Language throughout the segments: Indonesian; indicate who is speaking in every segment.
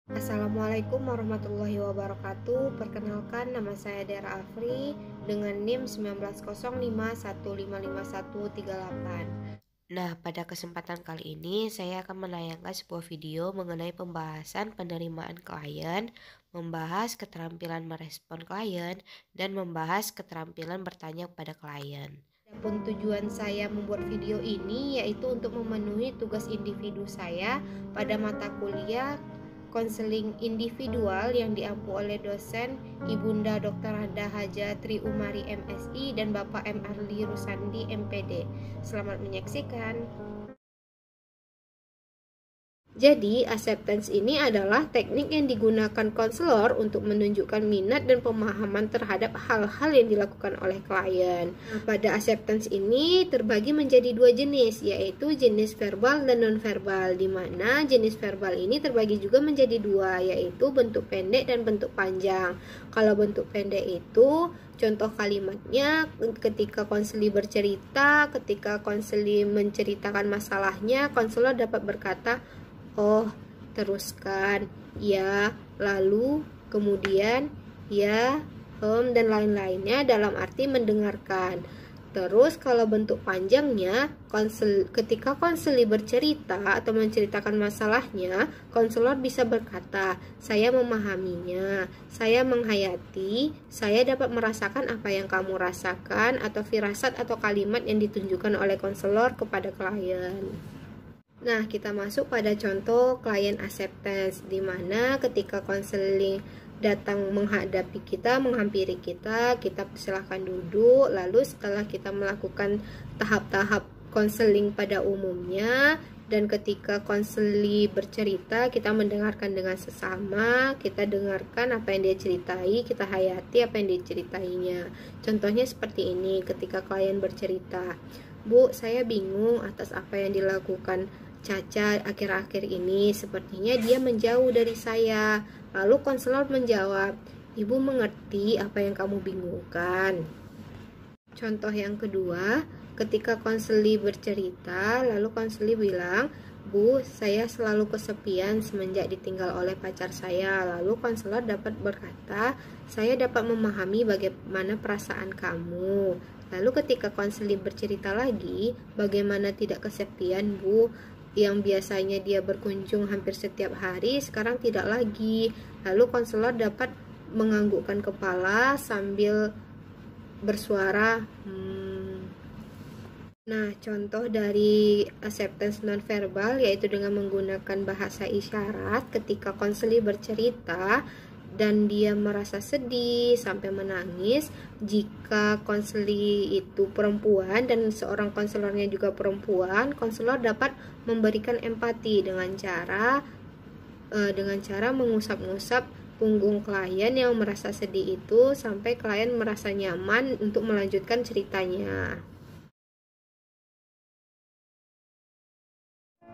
Speaker 1: Assalamualaikum warahmatullahi wabarakatuh. Perkenalkan, nama saya Dera Afri dengan NIM 1905155138. Nah, pada kesempatan kali ini saya akan menayangkan sebuah video mengenai pembahasan penerimaan klien, membahas keterampilan merespon klien, dan membahas keterampilan bertanya kepada klien. Adapun tujuan saya membuat video ini yaitu untuk memenuhi tugas individu saya pada mata kuliah konseling individual yang diampu oleh dosen Ibunda Dr. Hada Haja Tri Umari MSI dan Bapak M. Arli Rusandi MPD. Selamat menyaksikan. Jadi, acceptance ini adalah teknik yang digunakan konselor untuk menunjukkan minat dan pemahaman terhadap hal-hal yang dilakukan oleh klien. Pada acceptance ini terbagi menjadi dua jenis, yaitu jenis verbal dan non-verbal, di mana jenis verbal ini terbagi juga menjadi dua, yaitu bentuk pendek dan bentuk panjang. Kalau bentuk pendek itu contoh kalimatnya ketika konseli bercerita, ketika konseli menceritakan masalahnya, konselor dapat berkata, "Oh, teruskan, ya, lalu, kemudian, ya, dan lain-lainnya dalam arti mendengarkan." Terus kalau bentuk panjangnya, ketika konseli bercerita atau menceritakan masalahnya, konselor bisa berkata, "Saya memahaminya, saya menghayati, saya dapat merasakan apa yang kamu rasakan," atau firasat atau kalimat yang ditunjukkan oleh konselor kepada klien. Nah, kita masuk pada contoh klien acceptance, di mana ketika konseling datang menghadapi kita, menghampiri kita, kita silahkan duduk, lalu setelah kita melakukan tahap-tahap konseling pada umumnya, dan ketika konseli bercerita, kita mendengarkan dengan sesama, kita dengarkan apa yang dia ceritai, kita hayati apa yang diceritainya. Contohnya seperti ini, ketika klien bercerita, "Bu, saya bingung atas apa yang dilakukan Caca akhir-akhir ini, sepertinya dia menjauh dari saya." Lalu konselor menjawab, "Ibu mengerti apa yang kamu bingungkan." Contoh yang kedua, ketika konseli bercerita, lalu konseli bilang, "Bu, saya selalu kesepian semenjak ditinggal oleh pacar saya." Lalu konselor dapat berkata, "Saya dapat memahami bagaimana perasaan kamu." Lalu ketika konseli bercerita lagi, "Bagaimana tidak kesepian, Bu? Yang biasanya dia berkunjung hampir setiap hari, sekarang tidak lagi." Lalu konselor dapat menganggukkan kepala sambil bersuara Nah, contoh dari acceptance nonverbal yaitu dengan menggunakan bahasa isyarat ketika konseli bercerita dan dia merasa sedih sampai menangis. Jika konseli itu perempuan dan seorang konselornya juga perempuan, konselor dapat memberikan empati dengan cara mengusap-ngusap punggung klien yang merasa sedih itu sampai klien merasa nyaman untuk melanjutkan ceritanya.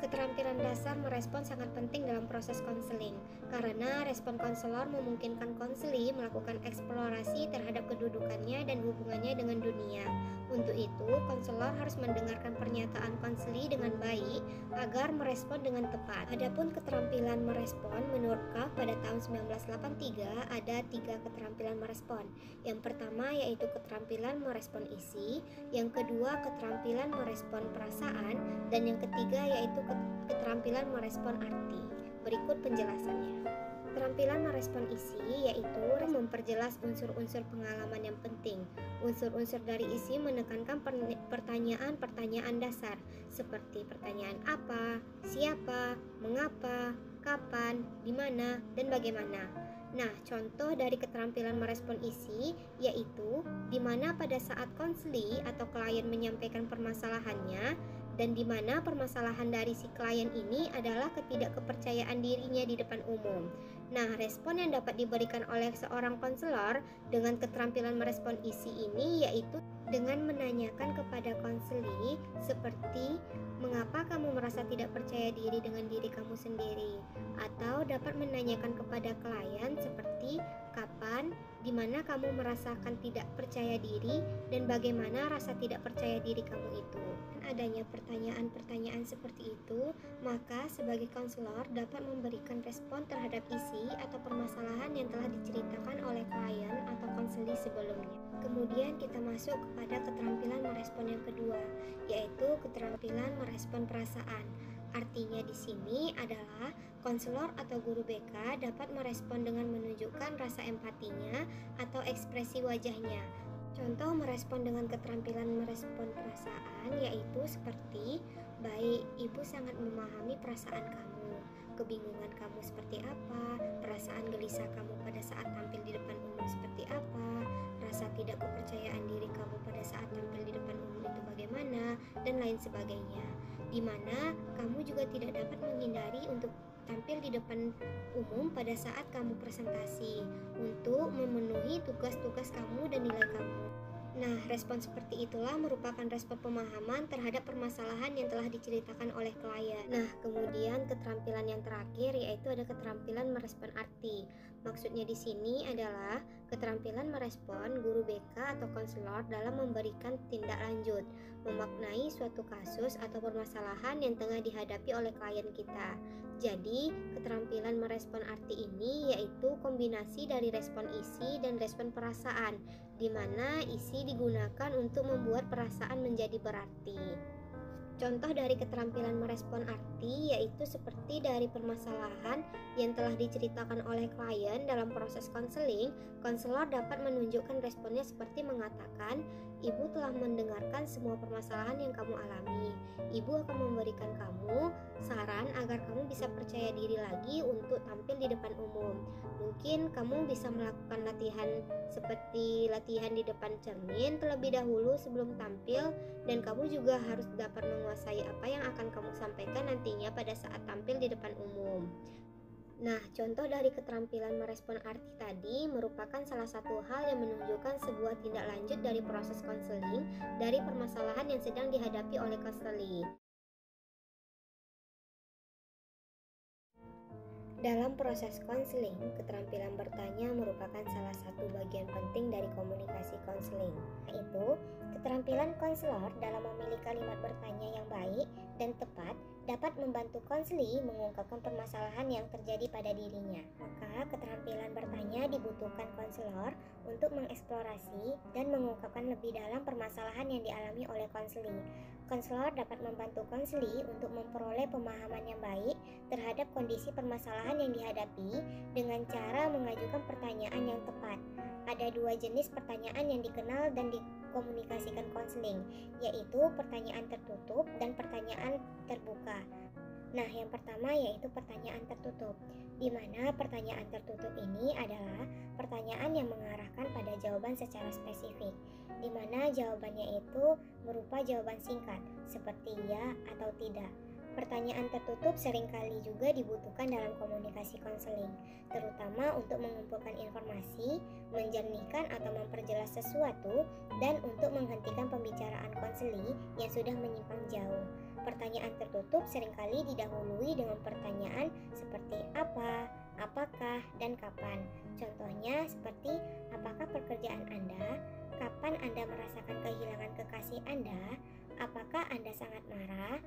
Speaker 1: Keterampilan dasar merespon sangat penting dalam proses konseling, karena respon konselor memungkinkan konseli melakukan eksplorasi terhadap kedudukannya dan hubungannya dengan dunia. Untuk itu, konselor harus mendengarkan pernyataan konseli dengan baik agar merespon dengan tepat. Adapun keterampilan merespon, menurut KAF pada tahun 1983 ada 3 keterampilan merespon. Yang pertama yaitu keterampilan merespon isi, yang kedua keterampilan merespon perasaan, dan yang ketiga yaitu keterampilan merespon arti. Berikut penjelasannya. Keterampilan merespon isi yaitu memperjelas unsur-unsur pengalaman yang penting. Unsur-unsur dari isi menekankan pertanyaan-pertanyaan dasar seperti pertanyaan apa, siapa, mengapa, kapan, di mana, dan bagaimana. Nah, contoh dari keterampilan merespon isi yaitu di mana pada saat konseli atau klien menyampaikan permasalahannya dan di mana permasalahan dari si klien ini adalah ketidakkepercayaan dirinya di depan umum. Nah, respon yang dapat diberikan oleh seorang konselor dengan keterampilan merespon isi ini yaitu dengan menanyakan kepada konseli seperti Mengapa kamu merasa tidak percaya diri dengan diri kamu sendiri? Atau dapat menanyakan kepada klien seperti kapan, di mana kamu merasakan tidak percaya diri, dan bagaimana rasa tidak percaya diri kamu itu. Adanya pertanyaan-pertanyaan seperti itu, maka sebagai konselor dapat memberikan respon terhadap isi atau permasalahan yang telah diceritakan oleh klien atau konseli sebelumnya. Kemudian kita masuk kepada keterampilan merespon yang kedua, yaitu keterampilan merespon perasaan. Artinya di sini adalah konselor atau guru BK dapat merespon dengan menunjukkan rasa empatinya atau ekspresi wajahnya. Contoh merespon dengan keterampilan merespon perasaan yaitu seperti, baik, ibu sangat memahami perasaan kamu, kebingungan kamu seperti apa, perasaan gelisah kamu pada saat tampil di depan umum seperti apa, rasa tidak kepercayaan diri kamu pada saat tampil di depan umum itu bagaimana, dan lain sebagainya. Di mana kamu juga tidak dapat menghindari untuk tampil di depan umum pada saat kamu presentasi untuk memenuhi tugas-tugas kamu dan nilai kamu. Nah, respon seperti itulah merupakan respon pemahaman terhadap permasalahan yang telah diceritakan oleh klien. Nah, kemudian keterampilan yang terakhir yaitu ada keterampilan merespon arti. Maksudnya di sini adalah keterampilan merespon guru BK atau konselor dalam memberikan tindak lanjut, memaknai suatu kasus atau permasalahan yang tengah dihadapi oleh klien kita. Jadi, keterampilan merespon arti ini yaitu kombinasi dari respon isi dan respon perasaan, di mana isi digunakan untuk membuat perasaan menjadi berarti. Contoh dari keterampilan merespon arti yaitu seperti dari permasalahan yang telah diceritakan oleh klien dalam proses konseling, konselor dapat menunjukkan responnya seperti mengatakan, ibu telah mendengarkan semua permasalahan yang kamu alami. Ibu akan memberikan kamu saran agar kamu bisa percaya diri lagi untuk tampil di depan umum. Mungkin kamu bisa melakukan latihan seperti latihan di depan cermin terlebih dahulu sebelum tampil, dan kamu juga harus dapat menguasai apa yang akan kamu sampaikan nantinya pada saat tampil di depan umum. Nah, contoh dari keterampilan merespon arti tadi merupakan salah satu hal yang menunjukkan sebuah tindak lanjut dari proses konseling dari permasalahan yang sedang dihadapi oleh konseli. Dalam proses konseling, keterampilan bertanya merupakan salah satu bagian penting dari komunikasi konseling, yaitu keterampilan konselor dalam memilih kalimat bertanya yang baik dan tepat dapat membantu konseli mengungkapkan permasalahan yang terjadi pada dirinya. Maka keterampilan bertanya dibutuhkan konselor untuk mengeksplorasi dan mengungkapkan lebih dalam permasalahan yang dialami oleh konseli. Konselor dapat membantu konseli untuk memperoleh pemahaman yang baik terhadap kondisi permasalahan yang dihadapi dengan cara mengajukan pertanyaan yang tepat. Ada dua jenis pertanyaan yang dikenal dan dikomunikasikan konseling, yaitu pertanyaan tertutup dan pertanyaan terbuka. Nah, yang pertama yaitu pertanyaan tertutup, di mana pertanyaan tertutup ini adalah pertanyaan yang mengarahkan pada jawaban secara spesifik, di mana jawabannya itu berupa jawaban singkat, seperti ya atau tidak. Pertanyaan tertutup seringkali juga dibutuhkan dalam komunikasi konseling, terutama untuk mengumpulkan informasi, menjernihkan atau memperjelas sesuatu, dan untuk menghentikan pembicaraan konseli yang sudah menyimpang jauh. Pertanyaan tertutup seringkali didahului dengan pertanyaan seperti apa, apakah, dan kapan. Contohnya seperti, apakah pekerjaan Anda? Kapan Anda merasakan kehilangan kekasih Anda? Apakah Anda sangat marah?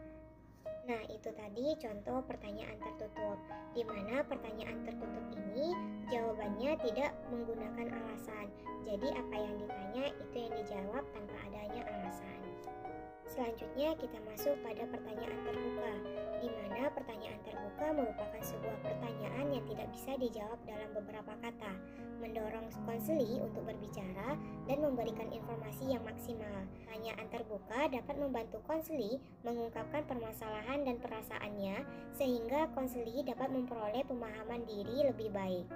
Speaker 1: Nah, itu tadi contoh pertanyaan tertutup, di mana pertanyaan tertutup ini jawabannya tidak menggunakan alasan. Jadi apa yang ditanya itu yang dijawab tanpa adanya alasan. Selanjutnya kita masuk pada pertanyaan terbuka, di mana pertanyaan terbuka merupakan sebuah pertanyaan yang tidak bisa dijawab dalam beberapa kata, mendorong konseli untuk berbicara dan memberikan informasi yang maksimal. Pertanyaan terbuka dapat membantu konseli mengungkapkan permasalahan dan perasaannya, sehingga konseli dapat memperoleh pemahaman diri lebih baik.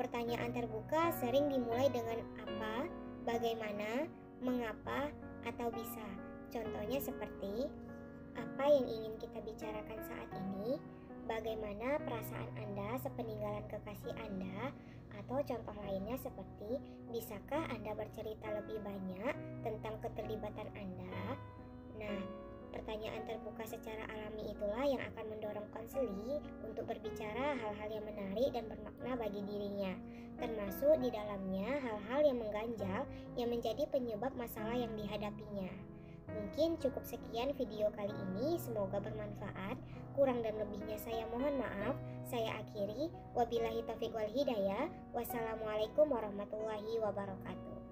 Speaker 1: Pertanyaan terbuka sering dimulai dengan apa, bagaimana, mengapa, atau bisa. Contohnya seperti, apa yang ingin kita bicarakan saat ini? Bagaimana perasaan Anda sepeninggalan kekasih Anda? Atau contoh lainnya seperti, bisakah Anda bercerita lebih banyak tentang keterlibatan Anda? Nah,
Speaker 2: pertanyaan terbuka secara alami itulah yang akan mendorong konseli untuk berbicara hal-hal yang menarik dan bermakna bagi dirinya, termasuk di dalamnya hal-hal yang mengganjal yang menjadi penyebab masalah yang dihadapinya. Mungkin cukup sekian video kali ini, semoga bermanfaat. Kurang dan lebihnya saya mohon maaf. Saya akhiri, wabillahi taufiq wal hidayah. Wassalamualaikum warahmatullahi wabarakatuh.